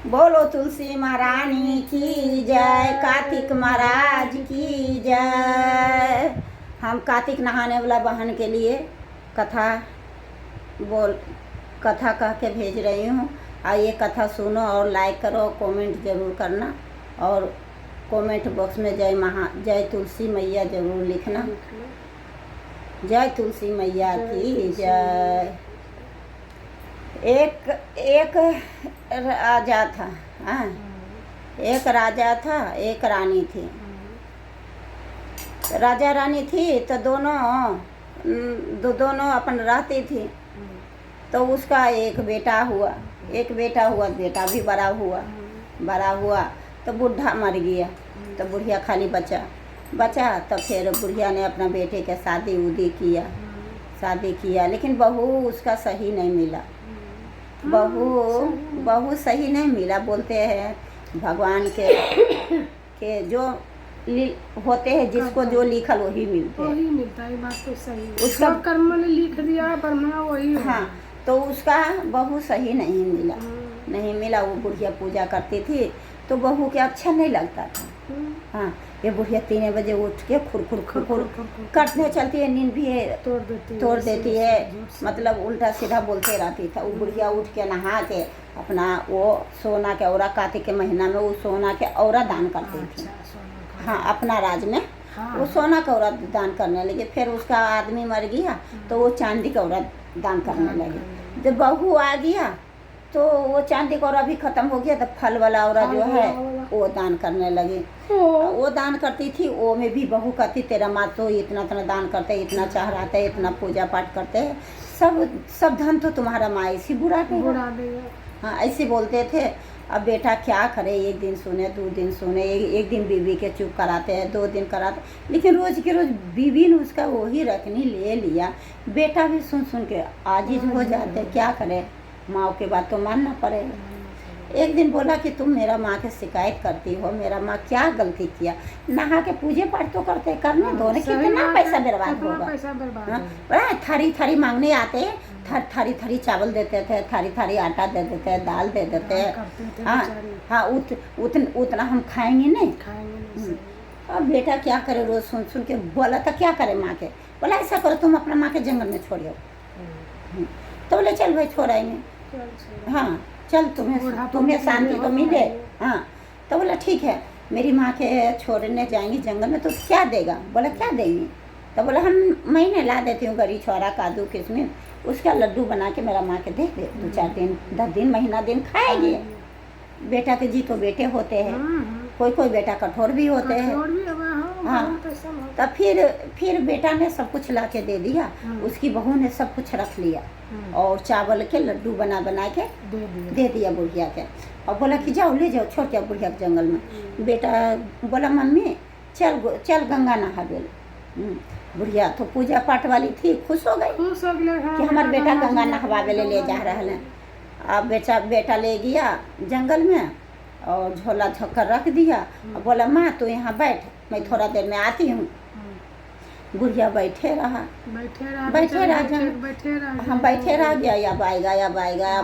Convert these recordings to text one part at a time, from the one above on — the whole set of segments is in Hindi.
बोलो तुलसी महारानी की जय, कार्तिक महाराज की जय। हम कार्तिक नहाने वाला बहन के लिए कथा कह के भेज रही हूँ। और ये कथा सुनो और लाइक करो, कमेंट ज़रूर करना और कमेंट बॉक्स में जय तुलसी मैया ज़रूर लिखना। जय तुलसी मैया की जय। एक राजा था, हाँ, एक राजा था, एक रानी थी। राजा रानी थी तो दोनों अपन रहती थी। तो उसका एक बेटा हुआ, बेटा भी बड़ा हुआ तो बूढ़ा मर गया। तो बुढ़िया खाली बचा। तो फिर बुढ़िया ने अपना बेटे के शादी किया, लेकिन बहू उसका सही नहीं मिला। बहू सही नहीं मिला। बोलते हैं भगवान के जो होते हैं, जिसको जो लिखल वही मिलता है। ये बात तो सही है। उसका कर्म ने लिख दिया ब्रह्मा वही। हाँ, तो उसका बहू सही नहीं मिला। वो बुढ़िया पूजा करती थी तो बहू के अच्छा नहीं लगता था। हाँ, ये बुढ़िया 3 बजे उठ के खुर करने चलती है, नींद भी है तोड़ देती है, मतलब उल्टा सीधा बोलते रहती था। वो बुढ़िया उठ के नहा के अपना वो सोना के औरा, कार्तिक के महीना में वो सोना के औरा दान करती थी। हाँ, अपना राज में वो सोना का औरा दान करने लगी। फिर उसका आदमी मर गया तो वो चांदी का औरा दान करने लगी। जब बहू आ गया तो वो चांदी का औरा भी खत्म हो गया। तो फल वाला औरा जो है वो दान करने लगी। वो दान करती थी। वो में भी बहू कहती तेरा माँ तो इतना दान करते, इतना चाह रहता है, इतना पूजा पाठ करते हैं, सब धन तो तुम्हारा माँ ऐसी बुरा देगा। हाँ, ऐसे बोलते थे। अब बेटा क्या करे, 1 दिन सुने, 2 दिन सुने, एक दिन बीवी के चुप कराते हैं, 2 दिन कराते, लेकिन रोज के रोज बीवी ने उसका वही रखनी ले लिया। बेटा भी सुन के आजिज हो जाते। क्या करे, माँ के बात तो मानना पड़ेगा। एक दिन बोला कि तुम मेरा माँ के शिकायत करती हो, मेरा माँ क्या गलती किया, नहा के पूजे पाठ तो करने दो, कितना पैसा बर्बाद होगा। थारी मांगने आते हैं, थारी चावल देते थे, थारी आटा दे देते, दाल दे देते। हाँ, उतना हम खाएंगे नहीं। अब बेटा क्या करे, रोज सुन के बोला था क्या करे माँ के। बोला ऐसा करो, तुम अपना माँ के जंगल में छोड़ियो। तो बोले चल भाई छोड़ाएंगे। हाँ चल, तुम्हें शांति तो मिले। हाँ, तो बोला ठीक है, मेरी माँ के छोड़ने जाएंगे जंगल में तो क्या देगा। बोला क्या देंगे। तो बोला हम महीने ला देती हूँ गरी छोरा, काजू किशमिश, उसका लड्डू बना के मेरा माँ के दे 2-4 दिन, 10 दिन, महीना दिन खाएगी। बेटा के जी तो बेटे होते हैं, कोई बेटा कठोर भी होते हैं। हाँ, तब फिर बेटा ने सब कुछ ला के दे दिया। उसकी बहू ने सब कुछ रख लिया और चावल के लड्डू बना के दे दिया बुढ़िया के। और बोला कि जाओ ले जाओ, छोड़ के बुढ़िया के जंगल में। बेटा बोला मम्मी चल गंगा नहा बेल। बुढ़िया तो पूजा पाठ वाली थी, खुश हो गई कि हमारा बेटा गंगा नहवावे ले जा रहा है। अब बेटा ले गया जंगल में और झोला झोंकर रख दिया और बोला माँ तू यहाँ बैठ, मैं थोड़ा देर में आती हूँ। बुढ़िया बैठे रहा। हम बैठे रह गया। अब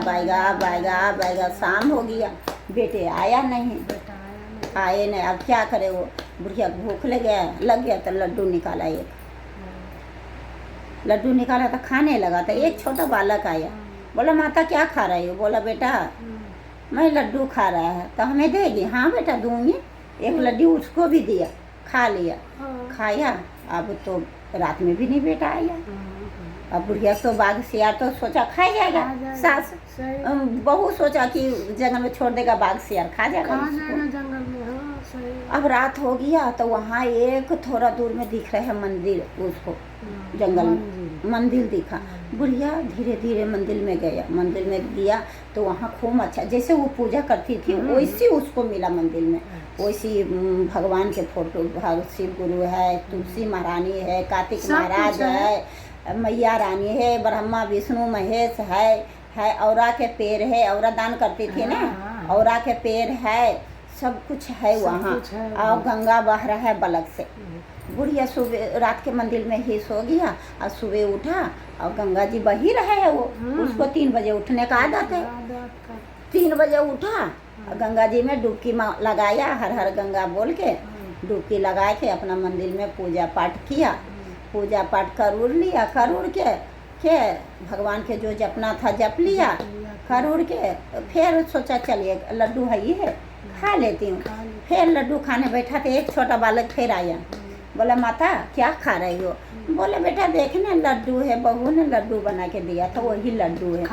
आएगा। शाम हो गया, बेटे आया नहीं। अब क्या करे, वो बुढ़िया भूख लग गया तो लड्डू निकाला तो खाने लगा। तो एक छोटा बालक आया, बोला माता क्या खा रही हो। बोला बेटा मैं लड्डू खा रहा है, तो हमें देगी। हाँ बेटा दूंगी। एक लड्डू उसको भी दिया, खा लिया। खाया। अब तो रात में भी नहीं बेटा आया। अब बुढ़िया तो बाघ सियार तो सोचा खा जाएगा। सास बहू सोचा कि जंगल में छोड़ देगा, बाघ सियार खा जाएगा जंगल में। अब रात हो गया तो वहाँ एक थोड़ा दूर में दिख रहा है मंदिर, उसको जंगल में मंदिर दिखा। बुढ़िया धीरे धीरे मंदिर में गया तो वहाँ खूब अच्छा, जैसे वो पूजा करती थी वैसे उसको मिला मंदिर में। वैसी भगवान के फोटो, शिव गुरु है, तुलसी महारानी है, कार्तिक महाराज है, मैया रानी है, ब्रह्मा विष्णु महेश है, औरा के पेड़ है, औरा दान करती थी ना, औरा के पेड़ है, सब कुछ है वहाँ। और गंगा बह रहा है बलक से। बुढ़िया सुबह रात के मंदिर में ही सो गया और सुबह उठा और गंगा जी बही रहे है। वो उसको 3 बजे उठने का आदत है। 3 बजे उठा गंगा जी में डुबकी लगाया, हर हर गंगा बोल के डुबकी लगा के अपना मंदिर में पूजा पाठ किया। पूजा पाठ कर उड़ लिया, कर उड़ के भगवान के जो जपना था जप लिया, कर उड़ के फिर सोचा चलिए लड्डू है ये है खा लेती हूँ। फिर लड्डू खाने बैठा तो एक छोटा बालक फिर आया, बोला माता क्या खा रही हो? बोले बेटा देखने लड्डू है, बहू ने लड्डू बना के दिया था वही लड्डू है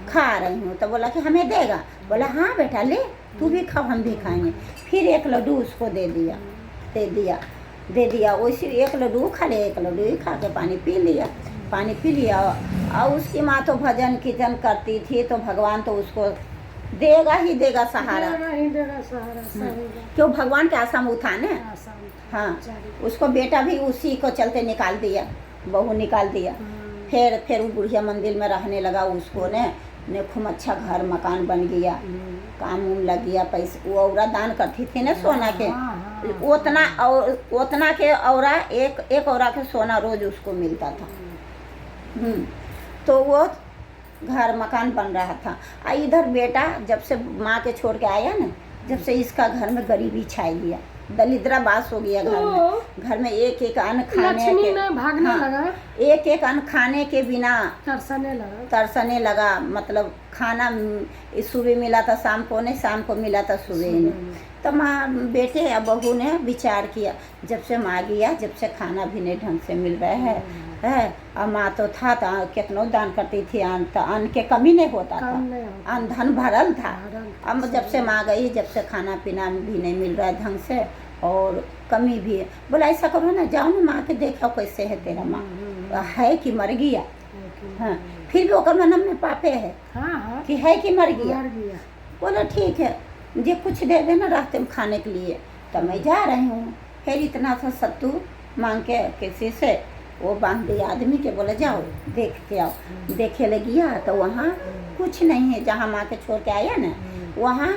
खा रही हूँ। तो बोला कि हमें देगा? बोला हाँ बेटा ले, तू भी खाओ हम भी खाएंगे। फिर एक लड्डू उसको दे दिया वैसे एक लड्डू खा लिया, एक लड्डू ही खा के पानी पी लिया। और उसकी माँ तो भजन कीर्तन करती थी, तो भगवान तो उसको देगा ही देगा सहारा, क्यों भगवान के आशा में उठा ने। हाँ, उसको बेटा भी उसी को चलते निकाल दिया, बहू निकाल दिया। फिर वो बुढ़िया मंदिर में रहने लगा, उसको ने खूब अच्छा घर मकान बन गया, काम उम लग गया। पैसे वो औरत दान करती थी ना सोना के, उतना के औरा एक औरा के सोना रोज उसको मिलता था। तो वो घर मकान बन रहा था। इधर बेटा जब से माँ के छोड़ के आया ना, जब से इसका घर में गरीबी छाई गया, दरिद्रावास हो गया घर में एक अन्न खाने के भागने लगा, एक अन्न खाने के बिना तरसने लगा। मतलब खाना सुबह मिला था शाम को नहीं, शाम को मिला था सुबह नहीं। तो माँ बेटे या बहू ने विचार किया, जब से माँ गया, जब से खाना भी नहीं ढंग से मिल रहा है। और माँ तो था कितनों दान करती थी, अन्न के कमी नहीं होता था, अन्न धन भरल था। अब जब से माँ गई, जब से खाना पीना भी नहीं मिल रहा है ढंग से और कमी भी है। बोला ऐसा करो ना, जाओ ना माँ के देखो कैसे है तेरा माँ, है कि मर गया। हाँ, फिर भी ओकर मन में पापे है कि है कि मर गया। बोला ठीक है, मुझे कुछ दे देना रास्ते में खाने के लिए। तो मैं जा रही हूँ। फिर इतना सा सत्तू मांग के किसी से वो बांध दिया आदमी के, बोले जाओ देख के आओ। देखे लगिया तो वहाँ कुछ नहीं है, जहाँ माँ के छोड़ के आया ना वहाँ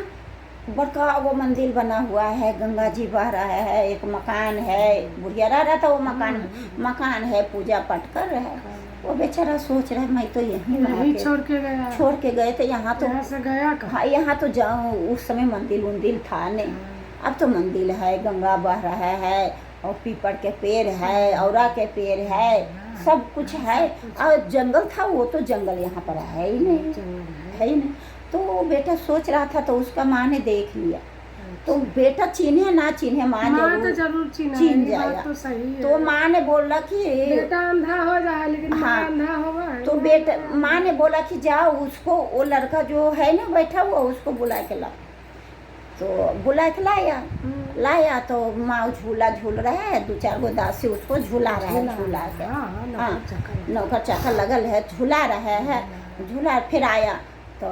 बड़का वो मंदिर बना हुआ है, गंगा जी बह रहा है, एक मकान है, बुढ़िया रहा था वो मकान है, पूजा पाठ कर रहा है। वो बेचारा सोच रहा है मैं तो यहीं छोड़ के गए थे, यहाँ तो हाँ, यहाँ तो जाऊँ। उस समय मंदिर था नहीं, अब तो मंदिर है, गंगा बह रहा है और पीपल के पेड़ है, औरा के पेड़ है, सब कुछ है। और जंगल था, वो तो जंगल यहाँ पर है ही नहीं। तो बेटा सोच रहा था, तो उसका माँ ने देख लिया। तो बेटा चिन्हे ना चिन्हे, माँ जरूर चिन्ह जाएगा। तो माँ ने बोला कि बेटा अंधा हो जाए, लेकिन हाँ, अंधा होगा। तो बेटा माँ ने बोला कि जाओ उसको, वो लड़का जो है ना बैठा हुआ, उसको बुला के लाओ। तो बुला के लाया तो माँ झूला झूल रहा है, 2-4 गो दासी उसको झूला रहा है, झूला के नौकर चाकर लगल है, झूला रहा है, झूला। फिर आया तो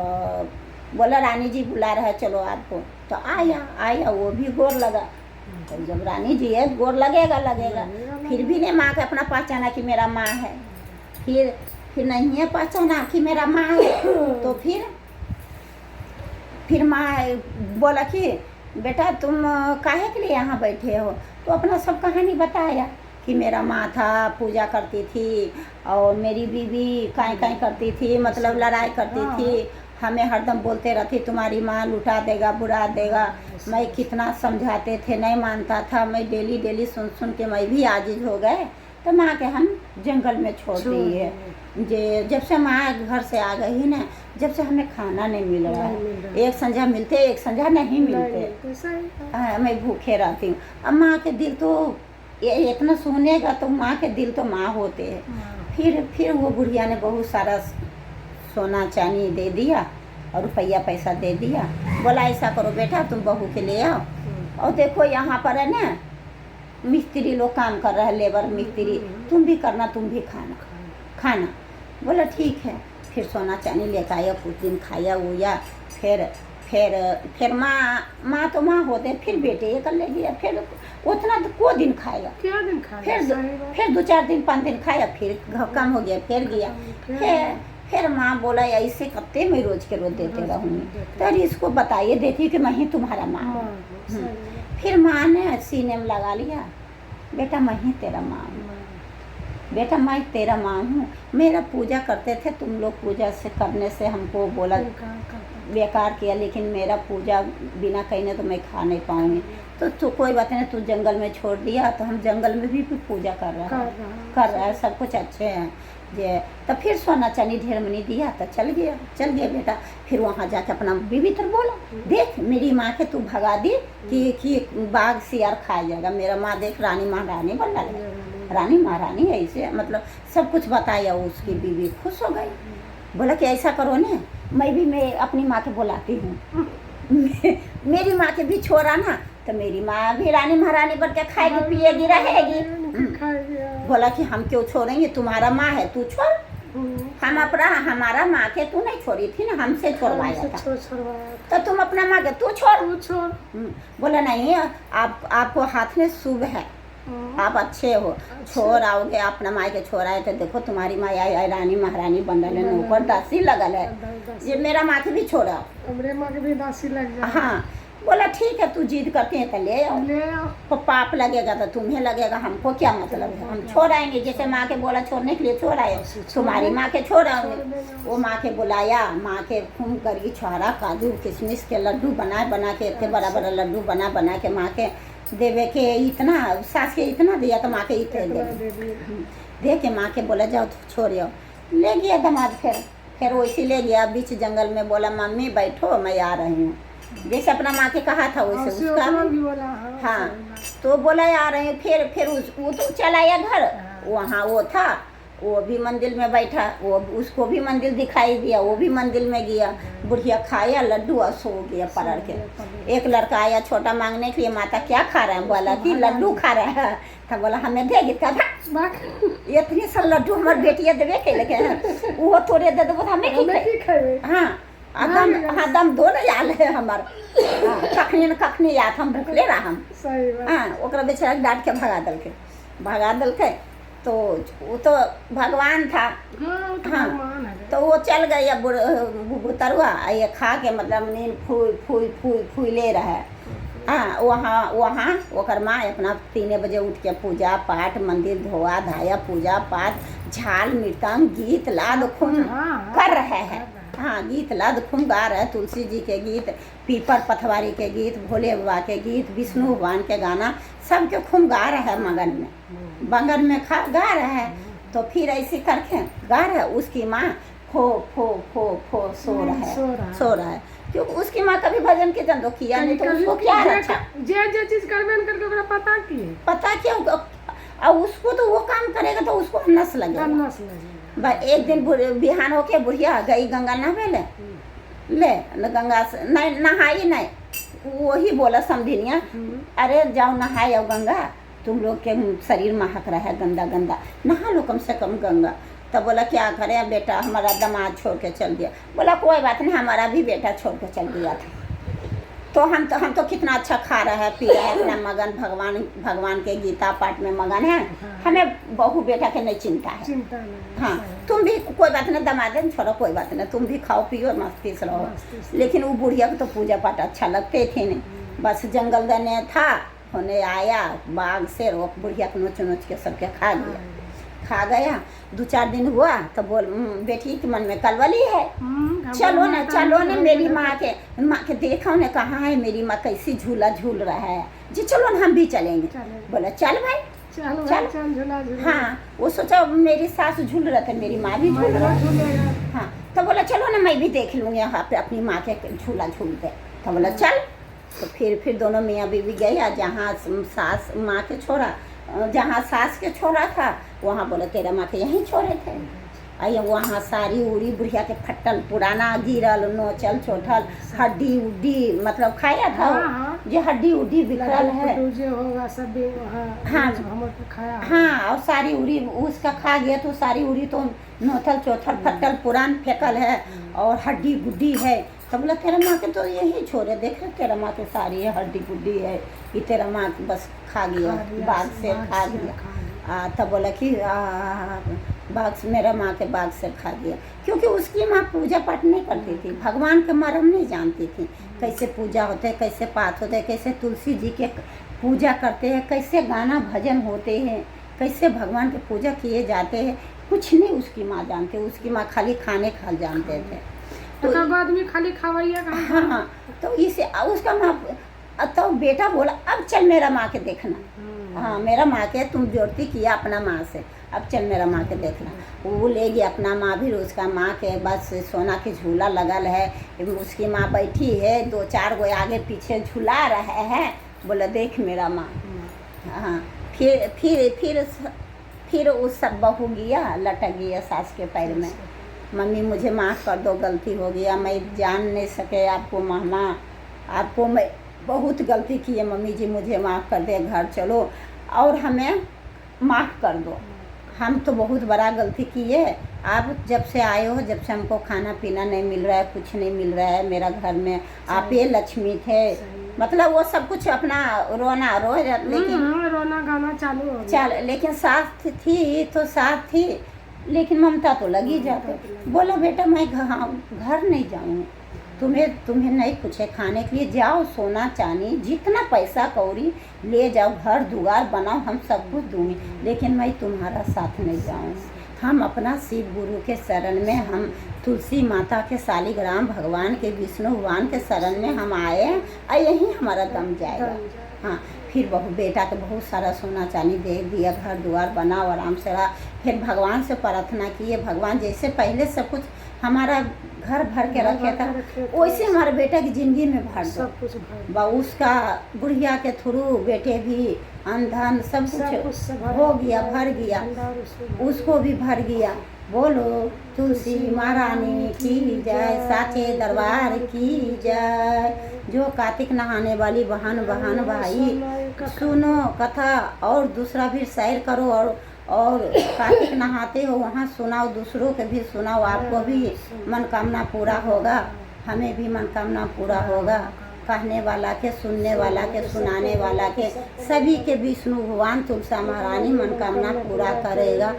बोला रानी जी बुला रहा है, चलो आपको। तो आया वो भी गोर लगा। तो जब रानी जी है गोर लगेगा। फिर भी नहीं माँ का अपना पहचाना कि मेरा माँ है, फिर नहीं है पहचाना कि मेरा माँ है। तो फिर माँ बोला कि बेटा तुम काहे के लिए यहाँ बैठे हो? तो अपना सब कहानी बताया कि मेरा माँ था, पूजा करती थी, और मेरी बीवी काई करती थी, मतलब लड़ाई करती थी, हमें हरदम बोलते रहती तुम्हारी माँ लुटा देगा, बुरा देगा। मैं कितना समझाते थे, नहीं मानता था। मैं डेली सुन के मैं भी आजिज हो गए। तो माँ के हम जंगल में छोड़ दिए। जब से माँ घर से आ गई ना, जब से हमें खाना नहीं मिल रहा है, एक संझा मिलते, एक संझा नहीं मिलते। मैं भूखे रहती हूँ। अब माँ के दिल तो ये इतना सुनेगा तो माँ के दिल तो माँ होते हैं। फिर वो बुढ़िया ने बहुत सारा सोना चांदी दे दिया और रुपया पैसा दे दिया। बोला ऐसा करो बेटा, तुम बहू के ले आओ, और देखो यहाँ पर है ना मिस्त्री लोग काम कर रहा है, लेबर मिस्त्री, तुम भी करना, तुम भी खाना। बोला ठीक है। फिर सोना चांदी लेकर आया, कुछ दिन खाया हुआ। फिर माँ तो माँ होते, फिर बेटे ये कर ले गया। फिर उतना तो को दिन खाएगा, फिर 2-4 दिन 5 दिन खाया, फिर कम हो गया, फिर गया। फिर माँ बोला ऐसे कत्ते में रोज के रोज देते रहूँगी, तो इसको बताइए देती कि मैं ही तुम्हारा माँ। फिर माँ ने सीने में लगा लिया, बेटा मैं ही तेरा माँ हूँ। बेटा मैं तेरा माँ हूँ, मेरा पूजा करते थे तुम लोग, पूजा से करने से हमको बोला बेकार किया, लेकिन मेरा पूजा बिना कहने तो मैं खा नहीं पाऊँगी। तो कोई बात नहीं, तू जंगल में छोड़ दिया तो हम जंगल में भी पूजा कर रहा है, सब कुछ अच्छे हैं जे। तो फिर सोना चांदी ढेर मनी दिया तो चल गया बेटा। फिर वहाँ जाके अपना बीवी तर बोला, देख मेरी माँ के तू भगा दी कि बाघ सियार खा जाएगा। मेरा माँ देख रानी महारानी बन रहा, रानी महारानी ऐसे मतलब सब कुछ बताया। उसकी बीवी खुश हो गई, बोला कि ऐसा करो ना, मैं अपनी माँ के बुलाती हूँ मेरी माँ के भी छोड़ा ना तो मेरी माँ भी रानी महारानी बन के खाएगी पिएगी रहेगी। बोला कि हम क्यों छोड़ेंगे, तुम्हारा माँ है तू छोड़, हम अपना हमारा माँ के तू नहीं छोड़ी थी ना, हमसे छोड़वाया था, तो तुम अपना माँ के तू छोड़। बोला नहीं, आपको हाथ में शुभ है, आप अच्छे हो, छोड़ आओगे अपना माँ के छोड़ आए तो देखो तुम्हारी माँ आई रानी महारानी बन रहे हैं, ऊपर दासी लगल है, ये मेरा माँ के भी छोड़ा, मेरे माँ के भी दासी लग गया। हाँ बोला ठीक है, तू जिद करते हैं तो ले आओ, तो पाप लगेगा तो तुम्हें लगेगा, हमको क्या मतलब है, हम छोड़ आएंगे। जैसे माँ के बोला छोड़ने के लिए छोड़ आए, तुम्हारी माँ के छोड़ आओगे। वो माँ के बुलाया, माँ के खून करी छोड़ा, काजू किशमिश के लड्डू बना के, इतने बड़ा बड़ा लड्डू बना के माँ के देवे के, इतना सास के इतना दिया तो माँ के इतने दे के माँ के बोला जाओ छोड़ आओ। ले गया दामाद, फिर वैसे ले गया बीच जंगल में, बोला मम्मी बैठो मैं आ रही हूँ, जैसे अपना माँ के कहा था वैसे उसका भी बोला। हाँ तो बोला आ रहे हैं। फिर वो तो चला आया घर, वहाँ वो था, वो भी मंदिर में बैठा, वो उसको भी मंदिर दिखाई दिया, वो भी मंदिर में गया। बुढ़िया खाया लड्डू और सो गया पलड़ के। एक लड़का आया छोटा मांगने के लिए, माता क्या खा रहे हैं, बोला कि लड्डू खा रहे हैं। तो बोला हमें देगी, कहा इतनी सा लड्डू हमारे बेटिया देवे के लगे, वो थोड़े दे दो हमें की खाए। हाँ दम दो न याद है हमार, कखनी न कखनी याद हम भूखले रहा हम। हाँ ओकरा बेचारा डांट के भगा दल के। तो वो तो भगवान था। हाँ तो वो चल गया बुतरुआ, ये खा के मतलब नींद फूई ले रहा है। हाँ वहाँ ओकर माँ अपना 3 बजे उठ के पूजा पाठ, मंदिर धोआ धाया, पूजा पाठ, झाल मृतंग गीत लाद खूम कर रहे हैं। हाँ गीत लाद खूम गा रहे, तुलसी जी के गीत, पीपर पथवारी के गीत, भोले बाबा के गीत, विष्णु भगवान के गाना, सबके खूम गा रहे हैं मगन में गा रहे हैं। तो फिर ऐसे करके गा रहे, उसकी माँ खो सो रहा है क्योंकि उसकी माँ कभी भजन कीर्तन तो किया नहीं, तो उसको क्या अच्छा जे चीज करबे करके ओकरा पता क्यों, और उसको तो वो काम करेगा तो उसको नस लगेगा। एक दिन बिहान होके बुढ़िया गई गंगा नहावे ले गंगा से नहीं नहाई नहीं, वही बोला समझिनिया, अरे जाओ नहाए आओ गंगा, तुम लोग के शरीर महक रहा है गंदा नहा लो कम से कम गंगा। तब बोला क्या करें बेटा, हमारा दामाद छोड़ के चल गया। बोला कोई बात नहीं, हमारा भी बेटा छोड़ के चल गया था, तो हम तो कितना अच्छा खा रहा है पी रहा है, अपना मगन भगवान के गीता पाठ में मगन है। हमें बहू बेटा के नहीं चिंता है। हाँ तुम भी कोई बात नहीं, दामाद छोड़ो कोई बात नहीं, तुम भी खाओ पियो मस्ती से रहो। लेकिन वो बुढ़िया को तो पूजा पाठ अच्छा लगते थे नहीं, बस जंगल देने था, होने आया बाघ से वो बुढ़िया को नोच के सबके खा गया। 2-4 दिन हुआ तो बोल बेटी के मन में कलवली है, चलो ना मेरी माँ के देखो ने कहाँ है मेरी माँ कैसी झूला झूल रहा है, जी चलो ना हम भी चलेंगे। बोला चल भाई चल। हाँ वो सोचा मेरी सास झूल रहा था, मेरी माँ भी झूल रहा है। हाँ तो बोला चलो ना मैं भी देख लूँगी यहाँ पे अपनी माँ के झूला झूलते। तो बोला चल। तो फिर दोनों मियाँ बीवी गए, जहाँ सास माँ के छोड़ा, जहाँ सास के छोड़ा था वहाँ बोला तेरा माँ के यहीं छोड़े थे। आइए वहाँ सारी उड़ी बुढ़िया के फट्टल पुराना गिरल नोचल छोटल हड्डी उड्डी मतलब खाया था। जो हड्डी उड्डी बिखरल है हाँ और सारी उड़ी उसका खा गया तो सारी उड़ी तो नोथल चौथल फट्टल पुरान फेंकल है और हड्डी गुड्डी है। तो बोला तेरा माँ के तो यही छोड़े, देख रहे तेरा माँ के सारी है हड्डी गुड्डी है, ये तेरा माँ बस खा गया बाघ से खा गया। तब बोला कि मेरा माँ के बाघ से खा गया, क्योंकि उसकी माँ पूजा पाठ नहीं करती थी, भगवान के मर्म नहीं जानती थी, कैसे पूजा होते हैं, कैसे पाठ होते हैं, कैसे तुलसी जी के पूजा करते हैं, कैसे गाना भजन होते हैं, कैसे भगवान की पूजा किए जाते हैं, कुछ नहीं उसकी माँ जानते, उसकी माँ खाली खाने खा जानते थे। तो आदमी खाली खवाइया कहाँ। हाँ, तो इसे उसका माँ, तो बेटा बोला अब चल मेरा माँ के देखना। हाँ, मेरा माँ के तुम जोड़ती किया अपना माँ से, अब चल मेरा माँ के देखना। वो ले गया अपना माँ भी, उसका माँ के बस सोना के झूला लगल है, उसकी माँ बैठी है, 2-4 गो आगे पीछे झूला रहे हैं, बोला देख मेरा माँ। हाँ, फिर उस सब बहू गया, लटक गया सास के पैर में, मम्मी मुझे माफ़ कर दो, गलती हो गया, मैं जान नहीं सके आपको मामा, आपको मैं बहुत गलती की है मम्मी जी, मुझे माफ़ कर दे, घर चलो और हमें माफ़ कर दो, हम तो बहुत बड़ा गलती किए, आप जब से आए हो, जब से हमको खाना पीना नहीं मिल रहा है, कुछ नहीं मिल रहा है मेरा घर में, आप ये लक्ष्मी थे, मतलब वो सब कुछ अपना रोना रो, लेकिन रोना गाना चालू हो गया। लेकिन साथ थी तो साथ थी, लेकिन ममता तो लगी जाते। बोला बेटा मैं घर नहीं जाऊँ, तुम्हें नहीं कुछ है खाने के लिए, जाओ सोना चांदी जितना पैसा कौड़ी ले जाओ, घर दुआर बनाओ, हम सब कुछ दूँगी, लेकिन मैं तुम्हारा साथ नहीं जाऊँ। हम अपना शिव गुरु के शरण में, हम तुलसी माता के शालिग्राम भगवान के, विष्णु भगवान के शरण में हम आए, और यहीं हमारा दम जाएगा। हाँ, फिर बेटा के बहुत सारा सोना चांदी दे दिया, घर द्वार बना, आराम से रहा। फिर भगवान से प्रार्थना किए, भगवान जैसे दे सब कुछ हमारा घर भर के रखे था, वैसे हमारे बेटा की ज़िंदगी में भर दो, सब कुछ उसका बुढ़िया के थ्रू बेटे भी अंधन सब कुछ हो गया, भर गया, उसको भी भर गया। बोलो तुलसी महारानी की जय, साचे दरबार की जय। जो कार्तिक नहाने वाली बहन भाई सुनो कथा, और दूसरा भी शेयर करो, और कार्तिक नहाते हो वहाँ सुनाओ, दूसरों के भी सुनाओ, आपको भी मनोकामना पूरा होगा, हमें भी मनोकामना पूरा होगा। कहने वाला के, सुनने वाला के, सुनाने वाला के, सभी के विष्णु भगवान तुलसा महारानी मनोकामना पूरा करेगा।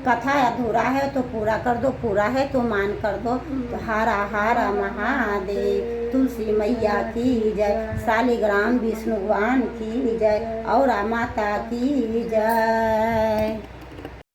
कथा अधूरा है तो पूरा कर दो, पूरा है तो मान कर दो। तो हारा हारा महादेव, तुलसी मैया की जय, शालिग्राम विष्णु भगवान की जय, और माता की जय।